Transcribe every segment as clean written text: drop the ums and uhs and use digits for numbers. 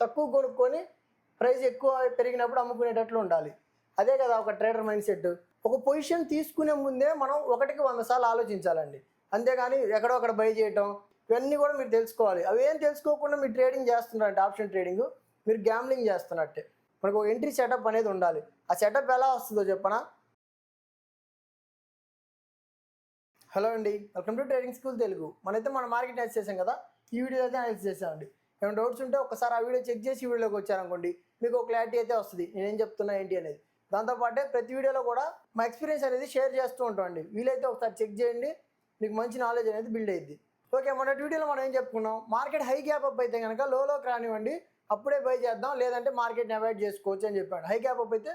తక్కువ కొనుక్కొని ప్రైస్ ఎక్కువ పెరిగినప్పుడు అమ్ముకునేటట్లు ఉండాలి. అదే కదా ఒక ట్రేడర్ మైండ్ సెట్. ఒక పొజిషన్ తీసుకునే ముందే మనం 1కి 100 సార్లు ఆలోచించాలండి. అంతేగాని ఎక్కడో అక్కడ బై చేయటం ఇవన్నీ కూడా మీరు తెలుసుకోవాలి. అవి ఏం తెలుసుకోకుండా మీరు ట్రేడింగ్ చేస్తున్నారంటే ఆప్షన్ ట్రేడింగ్ మీరు గ్యాంబ్లింగ్ చేస్తున్నట్టే. మనకు ఒక ఎంట్రీ సెటప్ అనేది ఉండాలి. ఆ సెటప్ ఎలా వస్తుందో చెప్పనా? హలో అండి, welcome to trading school Telugu. మనైతే మన మార్కెట్ అనాలిసిస్ చేసాం కదా, ఈ వీడియో అయితే అనాలిసిస్ చేసామండి. ఏమైనా డౌట్స్ ఉంటే ఒకసారి ఆ వీడియో చెక్ చేసి ఈ వీడియోలోకి వచ్చారనుకోండి, మీకు ఒక క్లారిటీ అయితే వస్తుంది నేనేం చెప్తున్నా ఏంటి అనేది. దాంతోపాటే ప్రతి వీడియోలో కూడా మా ఎక్స్పీరియన్స్ అనేది షేర్ చేస్తూ ఉంటామండి. వీలైతే ఒకసారి చెక్ చేయండి, మీకు మంచి నాలెడ్జ్ అనేది బిల్డ్ అయ్యింది. ఓకే, మన వీడియోలో మనం ఏం చెప్పుకున్నాం, మార్కెట్ హై గ్యాప్ అప్ అయితే కనుక లోకి రానివ్వండి, అప్పుడే బై చేద్దాం, లేదంటే మార్కెట్ని అవాయిడ్ చేసుకోవచ్చు అని చెప్పాడు. హై గ్యాప్ అప్ అయితే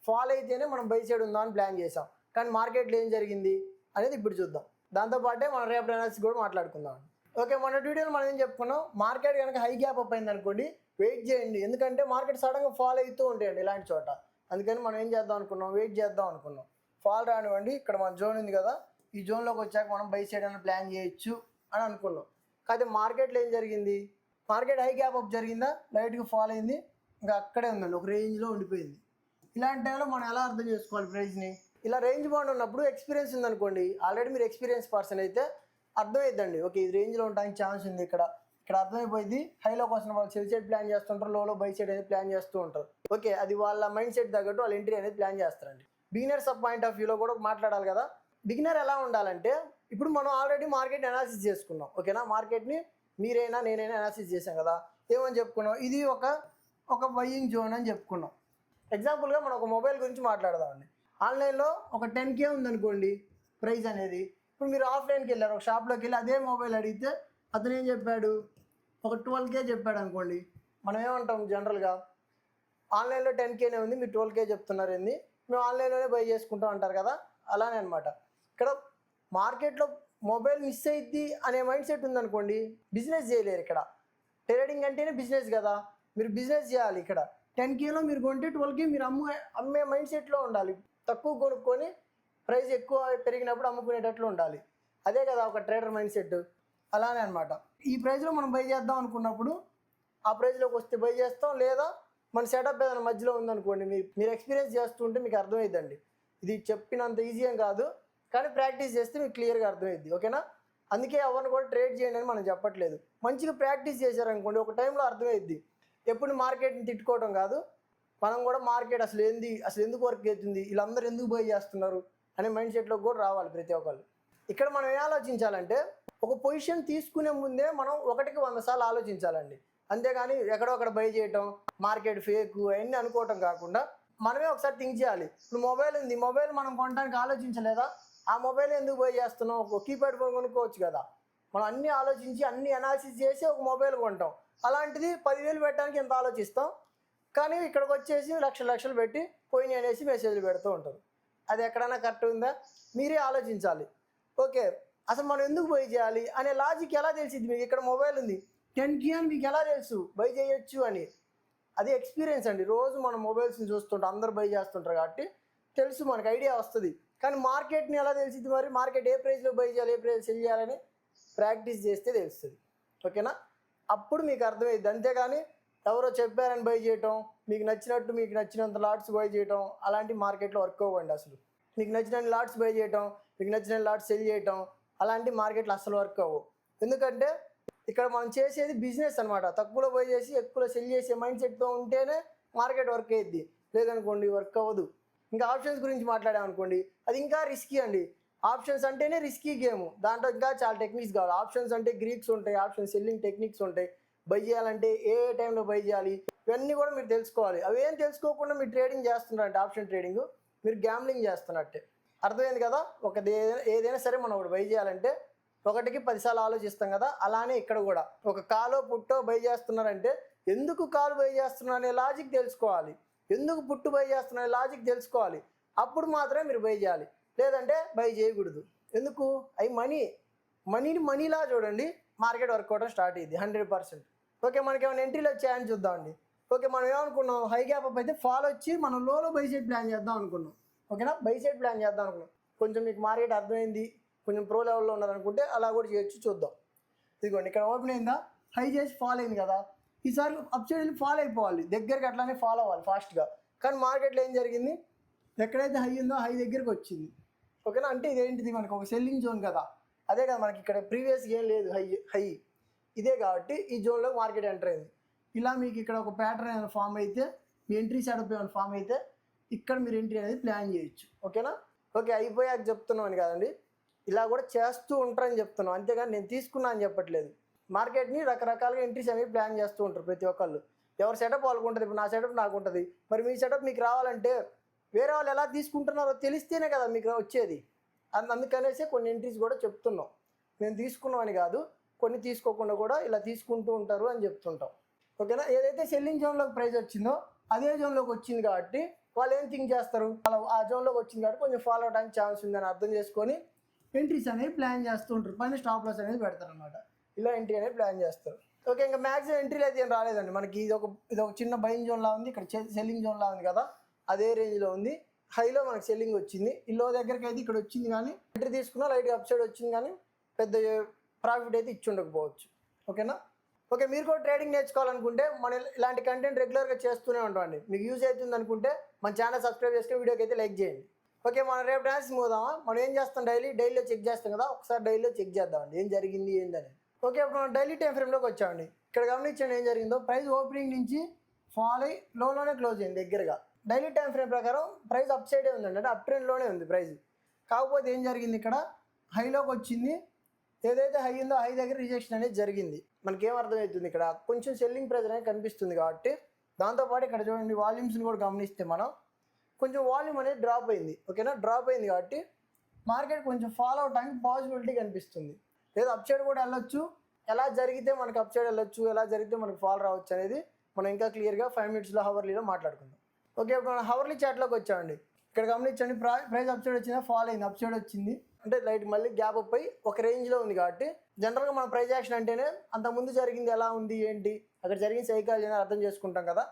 ఫాల్ అయితేనే మనం బై సైడ్ ఉందాం అని ప్లాన్ చేసాం. కానీ మార్కెట్లో ఏం జరిగింది అనేది ఇప్పుడు చూద్దాం. దాంతోపాటే మనం రేపటి అనాలిసిస్ కూడా మాట్లాడుకుందాం. ఓకే, మన వీడియోలో మనం ఏం చెప్పుకున్నాం, మార్కెట్ కనుక హై గ్యాప్ అప్ అయింది అనుకోండి, వెయిట్ చేయండి. ఎందుకంటే మార్కెట్ సడన్గా ఫాల్ అవుతూ ఉంటాయండి ఇలాంటి చోట. అందుకని మనం ఏం చేద్దాం అనుకున్నాం, వెయిట్ చేద్దాం అనుకున్నాం. ఫాల్ రానివ్వండి, ఇక్కడ మన జోన్ ఉంది కదా, ఈ జోన్లోకి వచ్చాక మనం బై సైడ్ అని ప్లాన్ చేయొచ్చు అని అనుకున్నాం. కాకపోతే మార్కెట్లో ఏం జరిగింది, మార్కెట్ హై గ్యాప్ అప్ జరిగిందా, లైట్గా ఫాల్ అయింది, ఇంకా అక్కడే ఉందండి, ఒక రేంజ్లో ఉండిపోయింది. ఇలాంటి టైంలో మనం ఎలా అర్థం చేసుకోవాలి ప్రైస్ని? ఇలా రేంజ్ బాండ్ ఉన్నప్పుడు ఎక్స్పీరియన్స్ ఉందనుకోండి, ఆల్రెడీ మీరు ఎక్స్పీరియన్స్ పర్సన్ అయితే అర్థమైద్దండి. ఓకే, ఇది రేంజ్లో ఉండడానికి ఛాన్స్ ఉంది, ఇక్కడ అర్థమైపోయింది. హైలో కోసం వాళ్ళు సెల్ సైడ్ ప్లాన్ చేస్తుంటారు, లోలో బై సైడ్ అనేది ప్లాన్ చేస్తూ ఉంటారు. ఓకే, అది వాళ్ళ మైండ్ సెట్ తగ్గట్టు వాళ్ళ ఎంట్రీ అనేది ప్లాన్ చేస్తారండి. బిగినర్స్ పాయింట్ ఆఫ్ వ్యూలో కూడా మాట్లాడాలి కదా. బిగినర్ ఎలా ఉండాలంటే, ఇప్పుడు మనం ఆల్రెడీ మార్కెట్ అనాలిసిస్ చేసుకున్నాం. ఓకేనా, మార్కెట్ని మీరైనా నేనైనా అనాలిసిస్ చేసాం కదా. ఏమని చెప్పుకున్నాం, ఇది ఒక బయ్యింగ్ జోన్ అని చెప్పుకున్నాం. ఎగ్జాంపుల్గా మనం ఒక మొబైల్ గురించి మాట్లాడదామండి. ఆన్లైన్లో ఒక 10K ఉందనుకోండి ప్రైస్ అనేది. ఇప్పుడు మీరు ఆఫ్లైన్కి వెళ్ళారు, ఒక షాప్లోకి వెళ్ళి అదే మొబైల్ అడిగితే అతను ఏం చెప్పాడు, ఒక 12K చెప్పాడు అనుకోండి. మనం ఏమంటాం జనరల్గా, ఆన్లైన్లో 10Kనే ఉంది, మీరు 12K చెప్తున్నారు ఏంది, మేము ఆన్లైన్లోనే బై చేసుకుంటాం అంటారు కదా. అలానే అనమాట. ఇక్కడ మార్కెట్లో మొబైల్ మిస్ అయ్యిద్ది అనే మైండ్ సెట్ ఉందనుకోండి, బిజినెస్ చేయలేరు. ఇక్కడ ట్రేడింగ్ అంటేనే బిజినెస్ కదా, మీరు బిజినెస్ చేయాలి. ఇక్కడ 10Kలో మీరు కొంటే 12K మీరు అమ్మే మైండ్ సెట్లో ఉండాలి. తక్కువ కొనుక్కొని ప్రైస్ ఎక్కువ పెరిగినప్పుడు అమ్ముకునేటట్లు ఉండాలి. అదే కదా ఒక ట్రేడర్ మైండ్ సెట్. అలానే అనమాట. ఈ ప్రైస్లో మనం బై చేద్దాం అనుకున్నప్పుడు ఆ ప్రైస్లోకి వస్తే బై చేస్తాం, లేదా మన సెటప్ ఏదైనా మధ్యలో ఉందనుకోండి, మీరు ఎక్స్పీరియన్స్ చేస్తుంటే మీకు అర్థమైద్దండి. ఇది చెప్పినంత ఈజీ ఏం కాదు, కానీ ప్రాక్టీస్ చేస్తే మీకు క్లియర్గా అర్థమైద్ది. ఓకేనా, అందుకే ఎవరిని కూడా ట్రేడ్ చేయండి అని మనం చెప్పట్లేదు. మంచిగా ప్రాక్టీస్ చేశారనుకోండి, ఒక టైంలో అర్థమైద్ది. ఎప్పుడు మార్కెట్ని తిట్టుకోవడం కాదు, మనం కూడా మార్కెట్ అసలు ఎందుకు వర్క్ అవుతుంది, వీళ్ళందరూ ఎందుకు బై చేస్తున్నారు అనే మైండ్ సెట్లోకి కూడా రావాలి ప్రతి ఒక్కళ్ళు. ఇక్కడ మనం ఏం ఆలోచించాలంటే, ఒక పొజిషన్ తీసుకునే ముందే మనం 1కి 100 సార్లు ఆలోచించాలండి. అంతేగాని ఎక్కడో అక్కడ బై చేయటం, మార్కెట్ ఫేక్ అవన్నీ అనుకోవటం కాకుండా మనమే ఒకసారి థింక్ చేయాలి. ఇప్పుడు మొబైల్ ఉంది, మొబైల్ మనం కొనడానికి ఆలోచించలేదా, ఆ మొబైల్ ఎందుకు బై చేస్తున్నాం, ఒక కీప్యాడ్ ఫోన్ కొనుక్కోవచ్చు కదా. మనం అన్నీ ఆలోచించి అన్ని అనాలిసిస్ చేసి ఒక మొబైల్ కొంటాం. అలాంటిది 10,000 పెట్టడానికి ఎంత ఆలోచిస్తాం, కానీ ఇక్కడికి వచ్చేసి లక్షలు పెట్టి పోయినాయి అనేసి మెసేజ్లు పెడుతూ ఉంటారు. అది ఎక్కడైనా కరెక్ట్ ఉందా, మీరే ఆలోచించాలి. ఓకే, అసలు మనం ఎందుకు బై చేయాలి అనే లాజిక్ ఎలా తెలిసింది మీకు? ఇక్కడ మొబైల్ ఉంది, 10K అని మీకు ఎలా తెలుసు బై చేయొచ్చు అని? అది ఎక్స్పీరియన్స్ అండి. రోజు మనం మొబైల్స్ని చూస్తుంటాం, అందరు బై చేస్తుంటారు కాబట్టి తెలుసు, మనకు ఐడియా వస్తుంది. కానీ మార్కెట్ని ఎలా తెలిసింది మరి? మార్కెట్ ఏ ప్రైస్లో బై చేయాలి, ఏ ప్రైస్ సెల్ చేయాలని ప్రాక్టీస్ చేస్తే తెలుస్తుంది. ఓకేనా, అప్పుడు మీకు అర్థమైంది. అంతేగాని ఎవరో చెప్పారని బై చేయటం, మీకు నచ్చినంత లాట్స్ బై చేయటం, అలాంటి మార్కెట్లో వర్క్ అవ్వండి. అసలు మీకు నచ్చిన లాట్స్ బై చేయటం, మీకు నచ్చిన లాట్స్ సెల్ చేయటం, అలాంటి మార్కెట్లో అసలు వర్క్ అవ్వవు. ఎందుకంటే ఇక్కడ మనం చేసేది బిజినెస్ అనమాట. తక్కువలో బై చేసి ఎక్కువలో సెల్ చేసే మైండ్ సెట్తో ఉంటేనే మార్కెట్ వర్క్ అయ్యిద్ది, లేదనుకోండి వర్క్ అవ్వదు. ఇంకా ఆప్షన్స్ గురించి మాట్లాడామనుకోండి, అది ఇంకా రిస్కీ అండి. ఆప్షన్స్ అంటేనే రిస్కీ గేమ్, దాంట్లో ఇంకా చాలా టెక్నిక్స్ కావాలి. ఆప్షన్స్ అంటే గ్రీక్స్ ఉంటాయి, ఆప్షన్ సెల్లింగ్ టెక్నిక్స్ ఉంటాయి. బై చేయాలంటే ఏ టైంలో బై చేయాలి, ఇవన్నీ కూడా మీరు తెలుసుకోవాలి. అవి ఏం తెలుసుకోకుండా మీరు ట్రేడింగ్ చేస్తున్నారంటే ఆప్షన్ ట్రేడింగ్ మీరు గ్యాంబ్లింగ్ చేస్తున్నట్టే. అర్థమైంది కదా. ఏదైనా సరే మనం ఒకటి బై చేయాలంటే 1కి 10 సార్లు ఆలోచిస్తాం కదా, అలానే ఇక్కడ కూడా ఒక కాలో పుట్టో బై చేస్తున్నారంటే ఎందుకు కాలు బై చేస్తున్నా అనే లాజిక్ తెలుసుకోవాలి, ఎందుకు పుట్టు బై చేస్తున్నా అనే లాజిక్ తెలుసుకోవాలి. అప్పుడు మాత్రమే మీరు బై చేయాలి, లేదంటే బై చేయకూడదు. ఎందుకు? అవి మనీని మనీలా చూడండి, మార్కెట్ వర్క్ అవడం స్టార్ట్ అయ్యింది 100%. ఓకే, మనకి ఏమైనా ఎంట్రీలు వచ్చాయని చూద్దామండి. ఓకే, మనం ఏమనుకున్నాం, హై గ్యాప్ అప్ అయితే ఫాల్ వచ్చి మనం లోలో బై సైడ్ ప్లాన్ చేద్దాం అనుకున్నాం. ఓకేనా, బై సైడ్ ప్లాన్ చేద్దాం అనుకున్నాం. కొంచెం మీకు మార్కెట్ అర్థమైంది, కొంచెం ప్రో లెవెల్లో ఉన్నారనుకుంటే అలా కూడా చేయొచ్చు. చూద్దాం. ఇదిగోండి, ఇక్కడ ఓపెన్ అయిందా, హై చేసి ఫాల్ అయింది కదా. ఈసారి అప్ సైడ్ వెళ్ళి ఫాలో అయిపోవాలి, దగ్గరికి అట్లానే ఫాలో అవ్వాలి ఫాస్ట్గా. కానీ మార్కెట్లో ఏం జరిగింది, ఎక్కడైతే హై ఉందో హై దగ్గరికి వచ్చింది. ఓకేనా, అంటే ఇదేంటిది మనకు ఒక సెల్లింగ్ జోన్ కదా, అదే కదా మనకి ఇక్కడ ప్రీవియస్ ఏం లేదు హై ఇదే కాబట్టి ఈ జోన్లో మార్కెట్ ఎంటర్ అయింది. ఇలా మీకు ఇక్కడ ఒక ప్యాటర్న్ ఏమైనా ఫామ్ అయితే, మీ ఎంట్రీ సెటప్ ఏమైనా ఫామ్ అయితే ఇక్కడ మీరు ఎంట్రీ అనేది ప్లాన్ చేయొచ్చు. ఓకేనా, ఓకే అయిపోయాక చెప్తున్నాం అని కదండి, ఇలా కూడా చేస్తూ ఉంటారని చెప్తున్నాం, అంతేగాని నేను తీసుకున్నా అని చెప్పట్లేదు. మార్కెట్ని రకరకాలుగా ఎంట్రీస్ అనేవి ప్లాన్ చేస్తూ ఉంటారు ప్రతి ఒక్కళ్ళు. ఎవరి సెటప్ వాళ్ళకు ఉంటుంది. ఇప్పుడు నా సెటప్ నాకు ఉంటుంది, మరి మీ సెటప్ మీకు రావాలంటే వేరే వాళ్ళు ఎలా తీసుకుంటున్నారో తెలిస్తేనే కదా మీకు వచ్చేది. అందుకనేసి కొన్ని ఎంట్రీస్ కూడా చెప్తున్నాం. మేము తీసుకున్నాం అని కాదు, కొన్ని తీసుకోకుండా కూడా ఇలా తీసుకుంటూ ఉంటారు అని చెప్తుంటాం. ఓకేనా, ఏదైతే సెల్లింగ్ జోన్లోకి ప్రైస్ వచ్చిందో అదే జోన్లోకి వచ్చింది కాబట్టి వాళ్ళు ఏం థింక్ చేస్తారు, అలా ఆ జోన్లోకి వచ్చింది కాబట్టి కొంచెం ఫాలో అవడానికి ఛాన్స్ ఉందని అర్థం చేసుకొని ఎంట్రీస్ అనేవి ప్లాన్ చేస్తూ ఉంటారు. పైన స్టాప్ లాస్ అనేది పెడతారు అనమాట. ఇలా ఎంట్రీ అనేది ప్లాన్ చేస్తారు. ఓకే, ఇంకా మ్యాక్సిమం ఎంట్రీలు అయితే ఏం రాలేదండి మనకి. ఇది ఒక చిన్న బయింగ్ జోన్లా ఉంది, ఇక్కడ సెల్లింగ్ జోన్లా ఉంది కదా, అదే రేంజ్లో ఉంది. హైలో మనకి సెల్లింగ్ వచ్చింది, ఈ లో దగ్గరికి అయితే ఇక్కడ వచ్చింది, కానీ ఎంట్రీ తీసుకున్నా లైట్గా అప్ సైడ్ వచ్చింది, కానీ పెద్ద ప్రాఫిట్ అయితే ఇచ్చి ఉండకపోవచ్చు. ఓకేనా, ఓకే మీరు కూడా ట్రేడింగ్ నేర్చుకోవాలనుకుంటే మనం ఇలాంటి కంటెంట్ రెగ్యులర్గా చేస్తూనే ఉంటామండి. మీకు యూజ్ అవుతుంది అనుకుంటే మన ఛానల్ సబ్స్క్రైబ్ చేసుకుని వీడియోకి అయితే లైక్ చేయండి. ఓకే, మనం రేపు డాన్స్ పోదామా. మనం ఏం చేస్తాం, డైలీలో చెక్ చేస్తాం కదా, ఒకసారి డైలీలో చెక్ చేద్దామండి ఏం జరిగింది ఏంటని. ఓకే, ఇప్పుడు మనం డైలీ టైం ఫ్రేమ్లోకి వచ్చామండి. ఇక్కడ గమనించండి ఏం జరిగిందో, ప్రైస్ ఓపెనింగ్ నుంచి ఫాల్ అయ్యి లోనే క్లోజ్ అయింది దగ్గరగా. డైలీ టైం ఫ్రేమ్ ప్రకారం ప్రైస్ అప్ సైడే ఉందండి, అంటే అప్ ట్రెండ్లోనే ఉంది ప్రైస్. కాకపోతే ఏం జరిగింది, ఇక్కడ హైలోకి వచ్చింది, ఏదైతే హై ఉందో హై దగ్గర రిజెక్షన్ అనేది జరిగింది. మనకేం అర్థమవుతుంది, ఇక్కడ కొంచెం సెల్లింగ్ ప్రెజర్ అనేది కనిపిస్తుంది కాబట్టి. దాంతోపాటు ఇక్కడ చూడండి వాల్యూమ్స్ని కూడా గమనిస్తే మనం కొంచెం వాల్యూమ్ అనేది డ్రాప్ అయింది. ఓకేనా, డ్రాప్ అయింది కాబట్టి మార్కెట్ కొంచెం ఫాలో అవడానికి పాసిబిలిటీ కనిపిస్తుంది. లేదా అప్ సైడ్ కూడా వెళ్ళొచ్చు, ఎలా జరిగితే మనకు అప్ సైడ్ వెళ్ళొచ్చు, ఎలా జరిగితే మనకు ఫాల్ రావచ్చు అనేది మనం ఇంకా క్లియర్గా 5 మినిట్స్లో హవర్లీలో మాట్లాడుకుందాం. ఓకే, ఇప్పుడు మనం హవర్లీ చార్ట్లోకి వచ్చామండి. ఇక్కడ గమనించండి ప్రైస్ అప్ సైడ్ వచ్చిందా, ఫాల్ అయింది, అప్ సైడ్ వచ్చింది, అంటే లైట్ మళ్ళీ గ్యాప్ అప్ అయి ఒక రేంజ్లో ఉంది. కాబట్టి జనరల్గా మన ప్రైస్ యాక్షన్ అంటేనే అంతకుముందు జరిగింది ఎలా ఉంది ఏంటి, అక్కడ జరిగిన సైకాలజీ అనేది అర్థం చేసుకుంటాం కదా.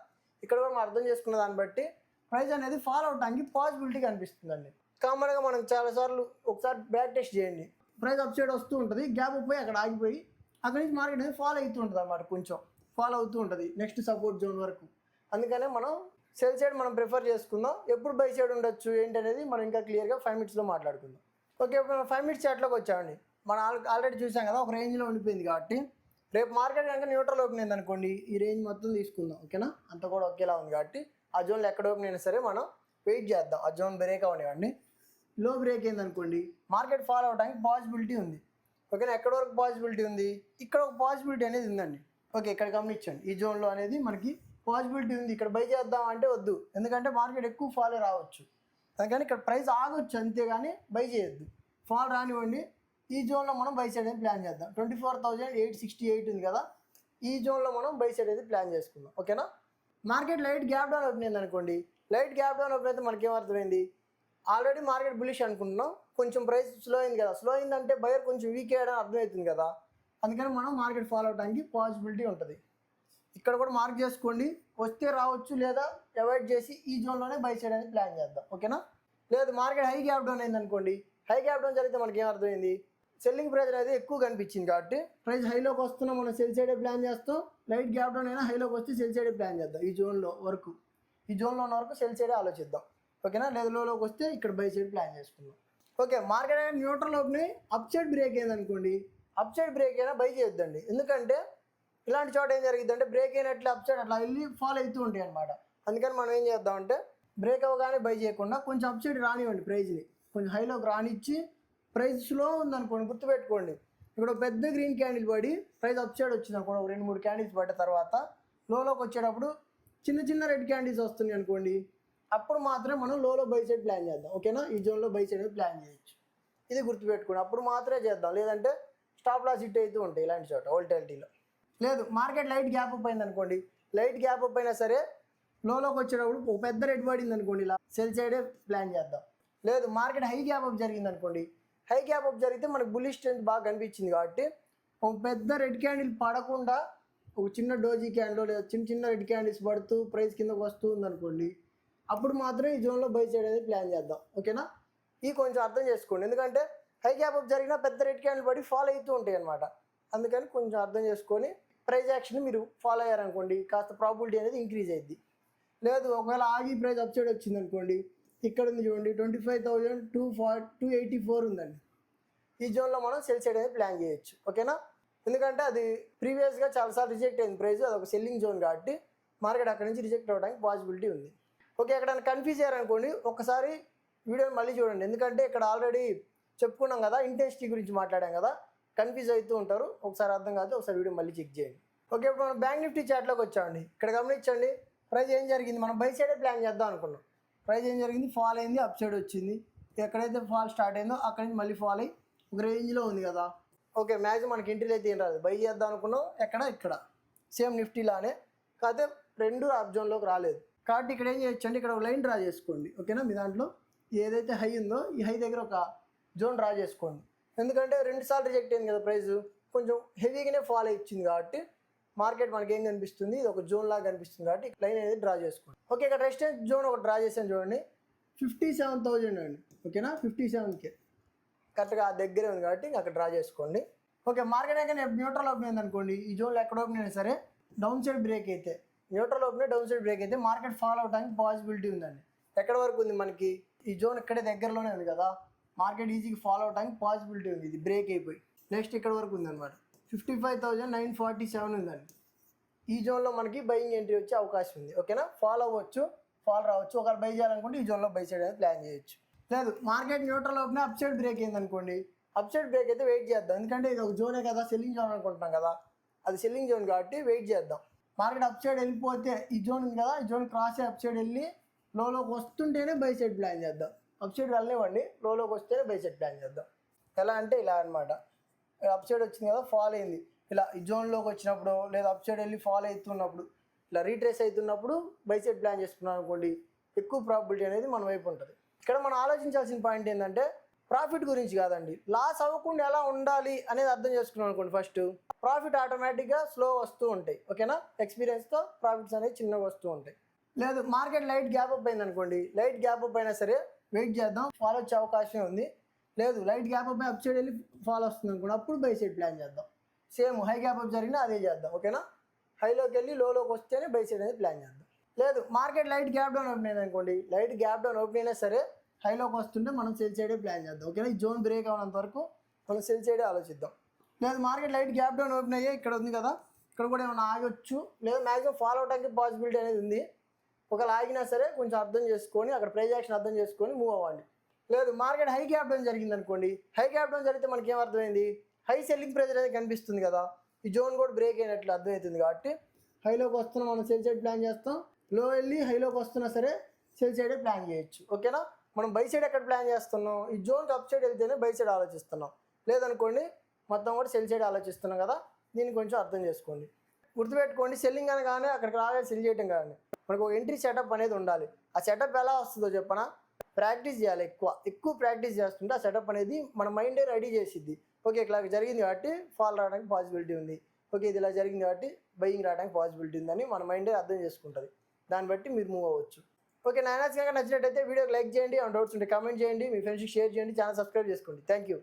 ఇక్కడ కూడా మనం అర్థం చేసుకున్న దాన్ని బట్టి ప్రైస్ అనేది ఫాలో అవడానికి పాసిబిలిటీ కనిపిస్తుందండి. కామన్గా మనం చాలాసార్లు ఒకసారి బ్యాక్ టెస్ట్ చేయండి, ప్రైస్ అప్ సైడ్ వస్తూ ఉంటుంది, గ్యాప్ అప్ అయి అక్కడ ఆగిపోయి అక్కడి నుంచి మార్కెట్ అనేది ఫాలో అవుతూ ఉంటుంది అనమాట, కొంచెం ఫాలో అవుతూ ఉంటుంది నెక్స్ట్ సపోర్ట్ జోన్ వరకు. అందుకనే మనం సెల్ సైడ్ మనం ప్రిఫర్ చేసుకుందాం, ఎప్పుడు బై సైడ్ ఉండొచ్చు ఏంటి అనేది మనం ఇంకా క్లియర్గా 5 మినిట్స్లో మాట్లాడుకుందాం. ఓకే, ఇప్పుడు మనం 5 మినిట్స్ చార్ట్లోకి వచ్చామండి. మనం ఆల్రెడీ చూసాం కదా, ఒక రేంజ్లో ఉండిపోయింది కాబట్టి రేపు మార్కెట్ కనుక న్యూట్రల్ ఓపెన్ అయింది అనుకోండి, ఈ రేంజ్ మొత్తం తీసుకుందాం. ఓకేనా, అంత కూడా ఒకేలా ఉంది కాబట్టి ఆ జోన్లో ఎక్కడ ఓపెన్ అయినా సరే మనం వెయిట్ చేద్దాం, ఆ జోన్ బ్రేక్ అవనివ్వండి. లో బ్రేక్ అయింది అనుకోండి, మార్కెట్ ఫాలో అవడానికి పాసిబిలిటీ ఉంది. ఓకేనా, ఎక్కడ వరకు పాసిబిలిటీ ఉంది, ఇక్కడ ఒక పాసిబిలిటీ అనేది ఉందండి. ఓకే, ఇక్కడ గమనించండి, ఈ జోన్లో అనేది మనకి పాసిబిలిటీ ఉంది. ఇక్కడ బై చేద్దాం అంటే వద్దు, ఎందుకంటే మార్కెట్ ఎక్కువ ఫాలో రావచ్చు. అందుకని ఇక్కడ ప్రైస్ ఆగొచ్చు, అంతేగాని బై చేయొద్దు. ఫాల్ రానివ్వండి, ఈ జోన్లో మనం బై సైడ్ అనేది ప్లాన్ చేద్దాం. 24,868 ఉంది కదా, ఈ జోన్లో మనం బై సైడ్ అనేది ప్లాన్ చేసుకుందాం. ఓకేనా, market light gap down open అయింది అనుకోండి, లైట్ గ్యాప్ డౌన్ ఓపెన్ అయితే మనకేం అర్థమైంది, ఆల్రెడీ మార్కెట్ బులిష్ అనుకుంటున్నాం, కొంచెం ప్రైస్ స్లో అయింది కదా, స్లో అయిందంటే బయర్ కొంచెం వీక్ అయ్యడం అర్థమవుతుంది కదా, అందుకని మనం మార్కెట్ ఫాలో అవడానికి పాసిబిలిటీ ఉంటుంది. ఇక్కడ కూడా మార్క్ చేసుకోండి, వస్తే రావచ్చు, లేదా అవాయిడ్ చేసి ఈ జోన్లోనే బై సైడ్ అనేది ప్లాన్ చేద్దాం. ఓకేనా, లేదు మార్కెట్ హై గ్యాప్ డౌన్ అయింది అనుకోండి, హై గ్యాప్ డౌన్ జరిగితే మనకి ఏం అర్థమైంది, సెల్లింగ్ ప్రైస్ అనేది ఎక్కువ కనిపించింది కాబట్టి ప్రైస్ హైలోకి వస్తున్నా మనం సెల్ సైడే ప్లాన్ చేస్తాం. లైట్ గ్యాప్ డౌన్ అయినా హైలోకి వస్తే సెల్ సైడే ప్లాన్ చేద్దాం. ఈ జోన్లో ఉన్న వరకు సెల్ సైడే ఆలోచిద్దాం. ఓకేనా, లేదా లోకి వస్తే ఇక్కడ బై సైడ్ ప్లాన్ చేసుకుందాం. ఓకే, మార్కెట్ అనేది neutral open up side break అయింది అనుకోండి, అప్ సైడ్ బ్రేక్ అయినా బై చేయొద్దండి. ఎందుకంటే ఇలాంటి చోట ఏం జరిగింది అంటే బ్రేక్ అయినట్లు అప్ సైడ్ అట్లా వెళ్ళి ఫాలో అవుతూ ఉంటాయి అనమాట. అందుకని మనం ఏం చేద్దామంటే బ్రేక్ అవ్వగానే బై చేయకుండా కొంచెం అప్ సైడ్ రానివ్వండి, ప్రైజ్ని కొంచెం హైలోకి రానిచ్చి. ప్రైస్ స్లో ఉందనుకోండి, గుర్తుపెట్టుకోండి, ఇక్కడ పెద్ద గ్రీన్ క్యాండిల్ పడి ప్రైస్ అప్ సైడ్ వచ్చింది అనుకోండి, ఒక 2-3 క్యాండిల్స్ పడ్డ తర్వాత లోకి వచ్చేటప్పుడు చిన్న రెడ్ క్యాండిల్స్ వస్తున్నాయి అనుకోండి, అప్పుడు మాత్రమే మనం లోలో బై సైడ్ ప్లాన్ చేద్దాం. ఓకేనా, ఈ జోన్లో బై సైడ్ ప్లాన్ చేయొచ్చు, ఇది గుర్తుపెట్టుకోండి, అప్పుడు మాత్రమే చేద్దాం. లేదంటే స్టాప్ లాస్ హిట్ అవుతూ ఉంటాయి ఇలాంటి చోట వోల్టాలిటీలో. లేదు మార్కెట్ లైట్ గ్యాప్ అప్ అయింది అనుకోండి, లైట్ గ్యాప్ అప్ అయినా సరే లోకి వచ్చేటప్పుడు ఒక పెద్ద రెడ్ పడింది అనుకోండి, ఇలా సెల్ సైడే ప్లాన్ చేద్దాం. లేదు మార్కెట్ హై గ్యాప్ అప్ జరిగింది అనుకోండి, హై గ్యాప్ అప్ జరిగితే మనకు బుల్లిష్ స్ట్రెంత్ బాగా కనిపించింది కాబట్టి ఒక పెద్ద రెడ్ క్యాండిల్ పడకుండా ఒక చిన్న డోజీ క్యాండిల్ లేదా చిన్న రెడ్ క్యాండిల్స్ పడుతూ ప్రైస్ కిందకు వస్తూ ఉందనుకోండి, అప్పుడు మాత్రం ఈ జోన్లో బై సైడ్ అనేది ప్లాన్ చేద్దాం. ఓకేనా, ఇది కొంచెం అర్థం చేసుకోండి, ఎందుకంటే హై గ్యాప్ అప్ జరిగినా పెద్ద రెడ్ క్యాండిల్ పడి ఫాలో అవుతూ ఉంటాయి అనమాట. అందుకని కొంచెం అర్థం చేసుకొని ప్రైస్ యాక్షన్ మీరు ఫాలో అయ్యారనుకోండి కాస్త ప్రాబిలిటీ అనేది ఇంక్రీజ్ అయ్యింది. లేదు ఒకవేళ ఆగి ప్రైస్ అప్ సైడ్ వచ్చింది అనుకోండి, ఇక్కడ ఉంది చూడండి 25,284 ఉందండి. ఈ జోన్లో మనం సెల్ సైడ్ అనేది ప్లాన్ చేయొచ్చు. ఓకేనా, ఎందుకంటే అది ప్రీవియస్గా చాలాసార్లు రిజెక్ట్ అయింది ప్రైస్, అది ఒక సెల్లింగ్ జోన్ కాబట్టి మార్కెట్ అక్కడ నుంచి రిజెక్ట్ అవ్వడానికి పాసిబిలిటీ ఉంది. ఓకే, ఎక్కడైనా కన్ఫ్యూజ్ అయ్యారనుకోండి ఒకసారి వీడియోని మళ్ళీ చూడండి, ఎందుకంటే ఇక్కడ ఆల్రెడీ చెప్పుకున్నాం కదా, ఇంటెన్సిటీ గురించి మాట్లాడాం కదా, కన్ఫ్యూజ్ అవుతూ ఉంటారు. ఒకసారి అర్థం కాదు, ఒకసారి వీడియో మళ్ళీ చెక్ చేయండి. ఓకే, ఇప్పుడు మనం బ్యాంక్ నిఫ్టీ చార్ట్లోకి వచ్చామండి. ఇక్కడ గమనించండి, ప్రైస్ ఏం జరిగింది, మనం బై సైడే ప్లాన్ చేద్దాం అనుకున్నాం. ప్రైస్ ఏం జరిగింది, ఫాల్ అయింది, అప్ సైడ్ వచ్చింది. ఎక్కడైతే ఫాల్ స్టార్ట్ అయిందో అక్కడి నుంచి మళ్ళీ ఫాల్ అయ్యి ఒక రేంజ్లో ఉంది కదా. ఓకే, మ్యాక్సిమం మనకి ఎంట్రీలు అయితే ఏం రాదు, బై చేద్దాం అనుకున్నాం ఇక్కడ సేమ్ నిఫ్టీలానే, కాకపోతే రెండు అప్ జోన్లోకి రాలేదు కాబట్టి ఇక్కడ ఏం చేయొచ్చు అంటే ఇక్కడ ఒక లైన్ డ్రా చేసుకోండి. ఓకేనా, మీ దాంట్లో ఏదైతే హై ఉందో ఈ హై దగ్గర ఒక జోన్ డ్రా చేసుకోండి. ఎందుకంటే 2 సార్లు రిజెక్ట్ అయింది కదా ప్రైస్, కొంచెం హెవీగానే ఫాల్ ఇచ్చింది కాబట్టి మార్కెట్ మనకి ఏం కనిపిస్తుంది, ఇది ఒక జోన్ లాగా కనిపిస్తుంది కాబట్టి లైన్ అనేది డ్రా చేసుకోండి. ఓకే, ఇక్కడ రెసిస్టెన్స్ జోన్ ఒక డ్రా చేసాను చూడండి, 57,000 అండి. ఓకేనా, 57K కరెక్ట్గా ఆ దగ్గరే ఉంది కాబట్టి అక్కడ డ్రా చేసుకోండి. ఓకే, మార్కెట్ అయితే న్యూట్రల్ ఓపెన్ అయింది అనుకోండి, ఈ జోన్లో ఎక్కడ ఓపెన్ అయినా సరే డౌన్ సైడ్ బ్రేక్ అయితే, neutral open down side break అయితే మార్కెట్ ఫాల్ అవడానికి పాసిబిలిటీ ఉందండి. ఎక్కడ వరకు ఉంది మనకి, ఈ జోన్ ఇక్కడే దగ్గరలోనే ఉంది కదా, మార్కెట్ ఈజీగా ఫాలో అవడానికి పాసిబిలిటీ ఉంది. ఇది బ్రేక్ అయిపోయి నెక్స్ట్ ఇక్కడ వరకు ఉందన్నమాట, 55,947 ఉందండి. ఈ జోన్లో మనకి బయింగ్ ఎంట్రీ వచ్చే అవకాశం ఉంది. ఓకేనా, ఫాల్ అవ్వచ్చు, ఫాల్ రావచ్చు. ఒకవేళ బై చేయాలనుకుంటే ఈ జోన్లో బై సైడ్ అనేది ప్లాన్ చేయొచ్చు. లేదు market neutral open up side break అయింది అనుకోండి, అప్ సైడ్ బ్రేక్ అయితే వెయిట్ చేద్దాం, ఎందుకంటే ఇది ఒక జోనే కదా, సెల్లింగ్ జోన్ అనుకుంటున్నాం కదా, అది సెల్లింగ్ జోన్ కాబట్టి వెయిట్ చేద్దాం. మార్కెట్ అప్ సైడ్ వెళ్ళిపోతే ఈ జోన్ ఉంది కదా, ఈ జోన్ క్రాస్ అప్ సైడ్ వెళ్ళి లోలోకి వస్తుంటేనే బై సైడ్ ప్లాన్ చేద్దాం. అప్ సైడ్ వెళ్ళనివ్వండి, లోలోకి వస్తేనే బై సైడ్ ప్లాన్ చేద్దాం. ఎలా అంటే ఇలా అనమాట, అప్ సైడ్ వచ్చింది కదా, ఫాల్ అయింది, ఇలా ఈ జోన్లోకి వచ్చినప్పుడు లేదా అప్ సైడ్ వెళ్ళి ఫాల్ అవుతున్నప్పుడు ఇలా రీట్రేస్ అవుతున్నప్పుడు బై సైడ్ ప్లాన్ చేసుకున్నాం అనుకోండి, ఎక్కువ ప్రాబిలిటీ అనేది మన వైపు ఉంటుంది. ఇక్కడ మనం ఆలోచించాల్సిన పాయింట్ ఏంటంటే ప్రాఫిట్ గురించి కాదండి, లాస్ అవ్వకుండా ఎలా ఉండాలి అనేది అర్థం చేసుకున్నాం అనుకోండి. ఫస్ట్ ప్రాఫిట్ ఆటోమేటిక్గా స్లో వస్తూ ఉంటాయి. ఓకేనా, ఎక్స్పీరియన్స్తో ప్రాఫిట్స్ అనేవి చిన్నగా వస్తూ ఉంటాయి. లేదు మార్కెట్ లైట్ గ్యాప్ అప్ అయింది అనుకోండి, లైట్ గ్యాప్ అప్ అయినా సరే వెయిట్ చేద్దాం, ఫాల్ వచ్చే అవకాశం ఉంది. లేదు light gap up up side వెళ్ళి ఫాల్ వస్తుంది అనుకోండి, అప్పుడు బై సైడ్ ప్లాన్ చేద్దాం. సేమ్ హై గ్యాప్ అప్ జరిగినా అదే చేద్దాం. ఓకేనా, హైలోకి వెళ్ళి లోలోకి వస్తేనే బై సైడ్ అనేది ప్లాన్ చేద్దాం. లేదు market light gap down open అయింది అనుకోండి, లైట్ గ్యాప్ డౌన్ ఓపెన్ అయినా సరే హైలోకి వస్తుంటే మనం సెల్ సైడే ప్లాన్ చేద్దాం. ఓకేనా, ఈ జోన్ బ్రేక్ అవ్వనంత వరకు మనం సెల్ సైడే ఆలోచిద్దాం. లేదు market light gap down open అయ్యే ఇక్కడ ఉంది కదా, ఇక్కడ కూడా ఏమైనా ఆగొచ్చు, లేదా మ్యాక్సిమం ఫాలో అవడానికి పాసిబిలిటీ అనేది ఉంది. ఒకవేళ ఆగినా సరే కొంచెం అర్థం చేసుకొని అక్కడ ప్రైస్ యాక్షన్ అర్థం చేసుకొని మూవ్ అవ్వండి. లేదు మార్కెట్ హై గ్యాప్ డౌన్ జరిగింది అనుకోండి, హై గ్యాప్ డౌన్ జరిగితే మనకి ఏమర్థమైంది, హై సెల్లింగ్ ప్రెజర్ అనేది కనిపిస్తుంది కదా, ఈ జోన్ కూడా బ్రేక్ అయినట్లు అర్థమవుతుంది కాబట్టి హైలోకి వస్తున్నా మనం సెల్ సైడ్ ప్లాన్ చేస్తాం, లో వెళ్ళి హైలోకి వస్తున్నా సరే సెల్ సైడే ప్లాన్ చేయొచ్చు. ఓకేనా, మనం బై సైడ్ ఎక్కడ ప్లాన్ చేస్తున్నాం, ఈ జోన్కి అప్ సైడ్ వెళ్తేనే బై సైడ్ ఆలోచిస్తున్నాం, లేదనుకోండి మొత్తం కూడా సెల్ సైడ్ ఆలోచిస్తున్నాం కదా, దీన్ని కొంచెం అర్థం చేసుకోండి. గుర్తుపెట్టుకోండి, సెల్లింగ్ అనగానే అక్కడికి రాగా సెల్ చేయడం కానీ మనకు ఒక ఎంట్రీ సెటప్ అనేది ఉండాలి. ఆ సెటప్ ఎలా వస్తుందో చెప్పనా, ప్రాక్టీస్ చేయాలి, ఎక్కువ ప్రాక్టీస్ చేస్తుంటే ఆ సెటప్ అనేది మన మైండే రెడీ చేసిద్ది. ఓకే ఇట్లా జరిగింది కాబట్టి ఫాల్ రావడానికి పాసిబిలిటీ ఉంది, ఓకే ఇది ఇలా జరిగింది కాబట్టి బయింగ్ రావడానికి పాసిబిలిటీ ఉందని మన మైండే అర్థం చేసుకుంటుంది. దాన్ని బట్టి మీరు మూవ్ అవ్వచ్చు. ఓకే, నా ఎనర్జీ కనుక నచ్చినట్టయితే వీడియోకి లైక్ చేయండి, డౌట్స్ ఉంటే కామెంట్ చేయండి, మీ ఫ్రెండ్స్కి షేర్ చేయండి, ఛానల్ సబ్స్క్రైబ్ చేసుకోండి. Thank you.